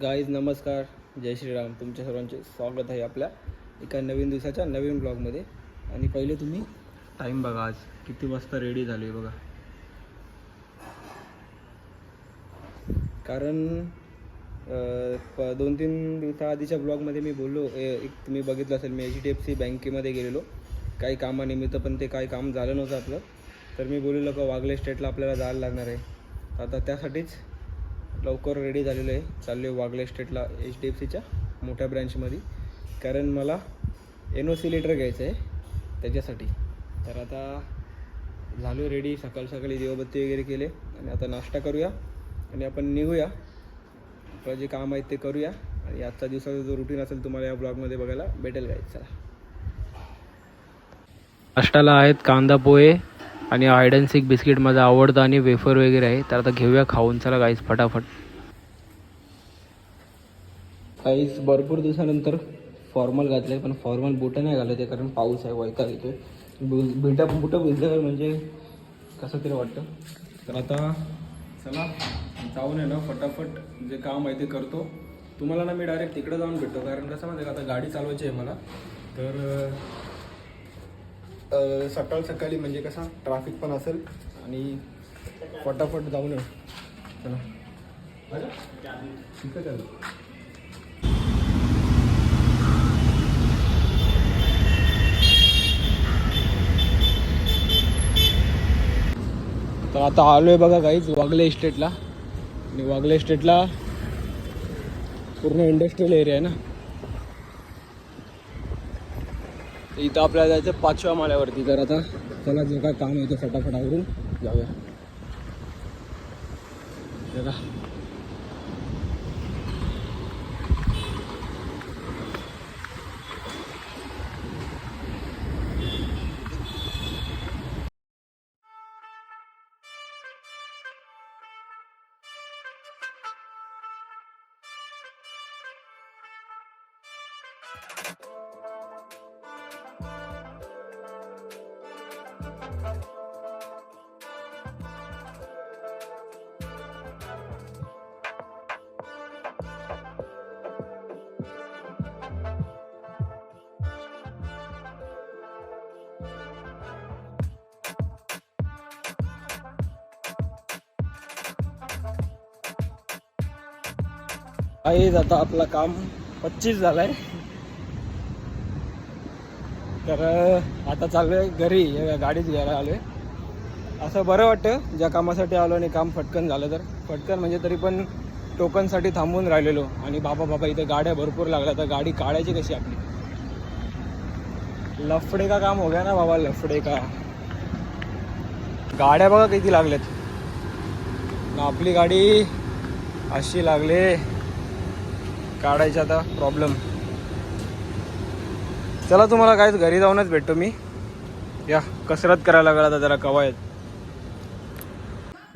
Guys नमस्कार, जय श्रीराम. तुमच्या सर्वांचे स्वागत आहे आपल्या एका नवीन दिवसाच्या नवीन ब्लॉगमध्ये. आणि पहिले तुम्ही टाईम बघा, आज किती वाजता रेडी झालो आहे बघा. कारण 2-3 दिवसाआधीच्या ब्लॉगमध्ये मी बोललो, एक तुम्ही बघितलं असेल, मी HDFC बँकेमध्ये गेलेलो काही कामानिमित्त, पण ते काही काम झालं नव्हतं आपलं. तर मी बोललेलो का वागले स्टेटला आपल्याला जायला लागणार आहे. आता त्यासाठीच लवकर रेडी झालेलो आहे. चाललो आहे वागले स्टेटला HDFCच्या मोठ्या ब्रँचमध्ये, कारण मला NOC लेटर घ्यायचं आहे त्याच्यासाठी. तर आता झालो रेडी, सकाळी दिवाबत्ती वगैरे केले आणि आता नाश्ता करूया आणि आपण निघूया. आपलं जे काम आहे ते करूया आणि आजचा दिवसाचा जो रुटीन असेल तुम्हाला या ब्लॉगमध्ये बघायला भेटेल. काय चला, नाश्त्याला आहेत कांदा पोहे आणि हाईड अँड सीक बिस्किट माझं आवडतं आणि वेफर वगैरे आहे. तर आता घेऊया खाऊन. चला गाईस फटाफट. गाईस भरपूर दिवसानंतर फॉर्मल घातलं आहे, पण फॉर्मल बुटं नाही घालत आहे कारण पाऊस आहे, वैताग येतो. बुटं भिजल्यावर म्हणजे कसं तरी वाटतं. तर आता चला जाऊन आहे ना फटाफट जे काम आहे ते करतो. तुम्हाला ना मी डायरेक्ट तिकडे जाऊन भेटतो, कारण कसं माहिती आहे का, आता गाडी चालवायची आहे मला. तर सकाळी म्हणजे कसं ट्रॅफिक पण असेल आणि फटाफट जाऊन येऊ. चला ठीक आहे. चला तर आता आलो आहे बघा काहीच वागले इस्टेटला. आणि वागले इस्टेटला पूर्ण इंडस्ट्रियल एरिया आहे ना. इथं आपल्याला जायचं 5व्या माळ्यावरती. तर आता चला जे काय काम आहे ते फटाफट आवरून जाऊया. बघा आहे. आता आपलं काम 25 झालं आहे. तर आता चाललो आहे घरी. गाडीच घ्यायला आलो आहे. असं बरं वाटतं ज्या कामासाठी आलो आणि काम फटकन झालं तर. फटकन म्हणजे तरी पण टोकनसाठी थांबून राहिलेलो आणि बाबा इथे गाड्या भरपूर लागल्या. तर गाडी काढायची कशी आपली. लफडे का काम हो गया ना बाबा, लफडे का. गाड्या बघा किती लागल्यात ना. आपली गाडी अशी लागले काढायची आता प्रॉब्लेम. चला तुम्हाला काय घरी जाऊनच भेटतो मी. या कसरत करायला लागला आता जरा कवायत.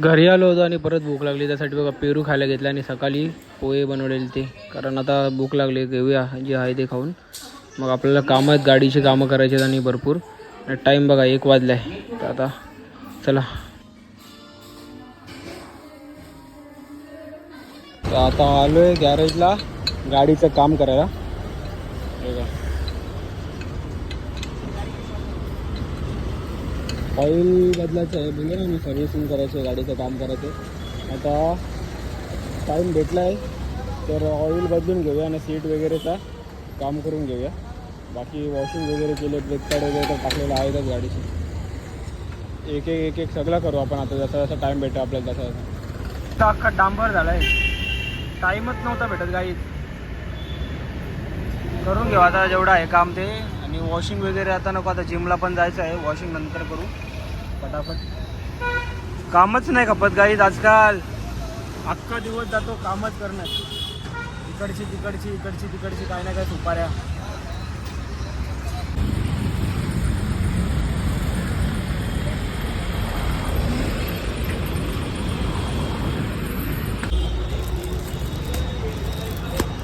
घरी आलो होतो आणि परत भूक लागली, त्यासाठी बघा पेरू खायला घेतला आणि सकाळी पोहे बनवलेले ते. कारण आता भूक लागली, घेऊया जे आहे ते खाऊन. मग आपल्याला कामं आहेत, गाडीची कामं करायची आहेत आणि भरपूर. टाईम बघा 1 वाजला आहे. तर आता चला. तर आता आलो आहे गॅरेजला गाडीचं काम करायला. ऑइल बदलायचं आहे, बोलले ना मी, सर्व्हिसिंग करायचं आहे, गाडीचं काम करायचं. आता टाईम भेटला आहे तर ऑइल बदलून घेऊया आणि सीट वगैरेचा काम करून घेऊया. बाकी वॉशिंग वगैरे केले, ब्रेक पॅड वगैरे तर टाकलेलं आहेतच गाडीची. एक सगळं करू आपण आता, जसा टाईम भेटेल आपल्याला तसा. अख्खा डांबर झाला आहे, टाईमच नव्हता भेटत गाडी. करून घेऊ आता जेवढं आहे काम ते. आणि वॉशिंग वगैरे आता नको, आता जिमला पण जायचं आहे, वॉशिंग नंतर करू फटाफट. कामच नाही खपत गाईज आजकाल. अख्खा दिवस जातो कामच करण्यात. इकडची तिकडची काय ना काय सुपाऱ्या.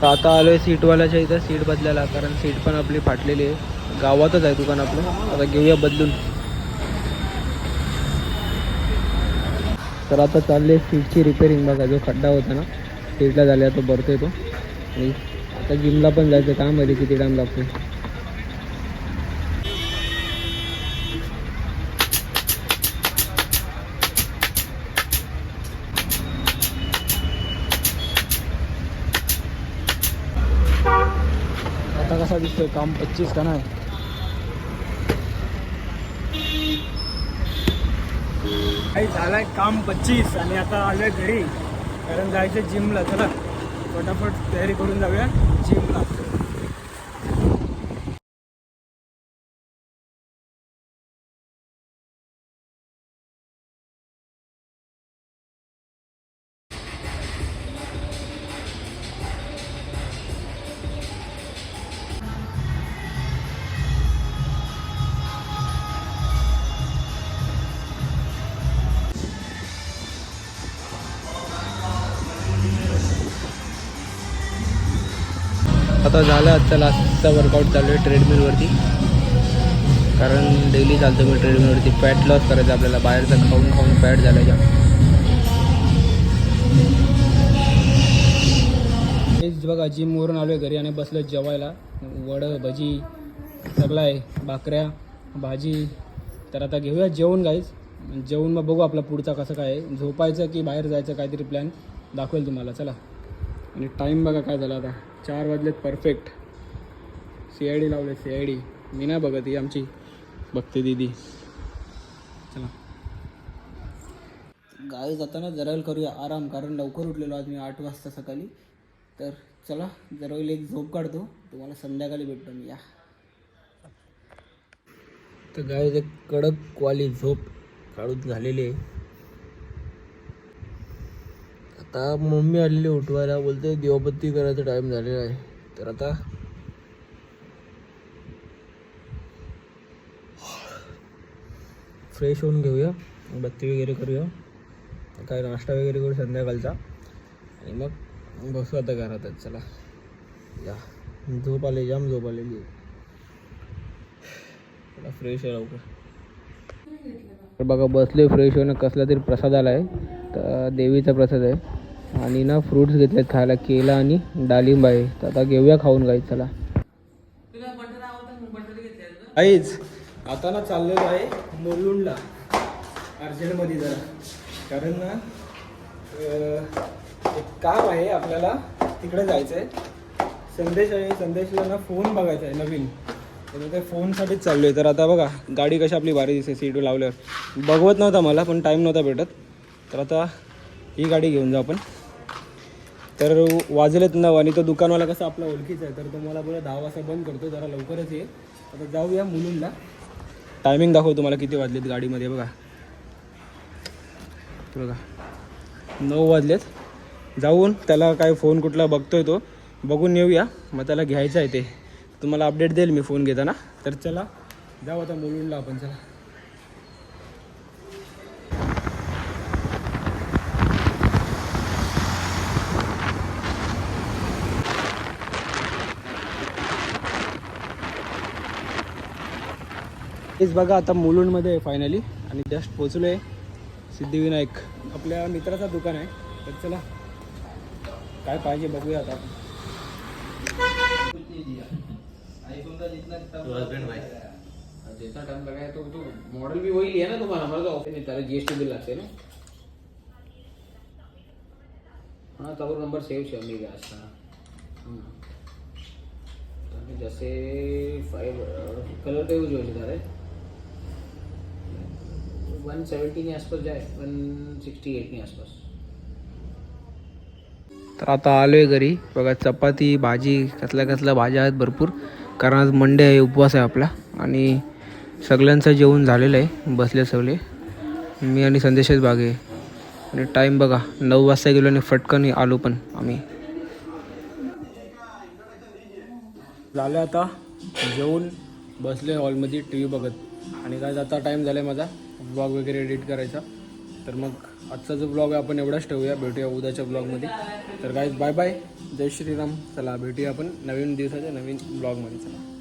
आता आलो आहे सीटवाल्याच्या इथं सीट बदलायला, कारण सीट पण आपली फाटलेली आहे. गावातच आहे दुकान आपलं. आता घेऊया बदलून. तर आता चालले सीटची रिपेरिंग. बघा जो खड्डा होता ना स्टेजला झाले तो भरतो तो. आणि आता जिमला पण जायचं, काम माहिती किती टाईम लागतो. आता कसा दिसतोय, काम 25 का नाही. काही झालंय काम 25 आणि आता आलोय घरी, कारण जायचं जिमला. चला फटाफट तयारी करून जाऊया जिमला. आता झालं आजचा लास्टचा वर्कआउट चालू आहे ट्रेडमिलवरती, कारण डेली चालतो मी ट्रेडमिलवरती. फॅट लॉस करायचं आपल्याला, बाहेरचं खाऊन खाऊन फॅट झालं जाम. हेच बघा जिमवरून आलो आहे घरी आणि बसलो जेवायला. वडं भजी सगळं आहे, भाकऱ्या भाजी. तर आता घेऊया जेवण गाईज. जेवण मग बघू आपला पुढचा कसं काय आहे, झोपायचं की बाहेर जायचं काहीतरी प्लॅन दाखवेल तुम्हाला. चला. आणि टाईम बघा काय झाला, आता 4 वाजलेत परफेक्ट. CID लावले, CID. मी नाही बघत, ही आमची बघते दीदी. चला गावी जाताना जरा करूया आराम, कारण लवकर उठलेलो आज मी 8 वाजता सकाळी. तर चला जरा एक झोप काढतो, तुम्हाला संध्याकाळी भेटतो मी. या तर गावी एक कडकवाली झोप काढून झालेली आहे. आता मम्मी आलेली उठवायला, बोलते दिवाबत्ती करायचा टाईम झालेला आहे. तर आता फ्रेश होऊन घेऊया, बत्ती वगैरे करूया, काय नाश्ता वगैरे करू संध्याकाळचा, आणि मग बसू आता घरातच. चला या, झोप आली, जाम झोप आलेली आहे. चला फ्रेश आहे लवकर. तर बघा बसले फ्रेश होणं. कसला तरी प्रसाद आला आहे, तर देवीचा प्रसाद आहे. आणि ना फ्रूट्स घेतलेत खायला, केला आणि डाळिंब आहे. तर आता घेऊया खाऊन गाईच. चला आईच आता ना चाललेलो आहे मुलुंडला अर्जंटमध्ये जरा, कारण ना एक काम आहे आपल्याला, तिकडे जायचं आहे. संदेश आहे, संदेशला ना फोन बघायचा आहे नवीन, तर त्या फोनसाठीच चाललो आहे. तर आता बघा गाडी कशी आपली भारी दिसते सीटवर लावल्यावर. बघवत नव्हता मला, पण टाईम नव्हता भेटत. तर आता ही गाडी घेऊन जाऊ आपण. तर वाजलेत 9 आणि तो दुकानवाला कसा आपला ओळखीचा आहे, तर तो मला बोला 10 वाजता बंद करतो, जरा लवकरच ये. आता जाऊया मुलुंडला. टायमिंग दाखवतो तुम्हाला किती वाजलेत गाडीमध्ये. बघा 9 वाजलेत. जाऊन त्याला काय फोन कुठला बघतोय तो बघून येऊया, मग त्याला घ्यायचं आहे ते तुम्हाला अपडेट देईल मी फोन घेताना. तर चला जाऊ आता मुलुंडला आपण. चला तेच बघा आता मुलुंडमध्ये फायनली, आणि जस्ट पोचलो आहे सिद्धिविनायक. आपल्या मित्राचा दुकान आहे. तर चला काय पाहिजे बघूया आता. तो मॉडल भी वही लिया ना तुम्हाला, मला तो ऑफिस त्याला GST बिल लागते ना. हाँ तब नंबर सेव છે मी ગયા जैसे 5 कलर केવું જોઈએ છે તારે 170 ની आसपास જાય, 168 ની आसपास. तर आता आलोय घरी. बघा चपाती भाजी कसल्या कसल्या भाज्या आहेत भरपूर, कारण आज मंडे आहे, उपवास आहे आपला. आणि सगळ्यांचं जेवण झालेलं आहे, बसले सगळे. मी आणि संदेशच बागे. आणि टाईम बघा 9 वाजता गेलो आणि फटकन आलो पण आम्ही. झालं आता जेवून बसले हॉलमध्ये TV बघत. आणि काय आता टाईम झाला आहे माझा ब्लॉग वगैरे एडिट करायचा. तर मग आजचा जो ब्लॉग आहे आपण एवढाच ठेवूया, भेटूया उद्याच्या ब्लॉगमध्ये. तर गाईज बाय बाय, जय श्रीराम. चला भेटूया आपण नवीन दिवसाच्या नवीन ब्लॉगमध्ये. चला.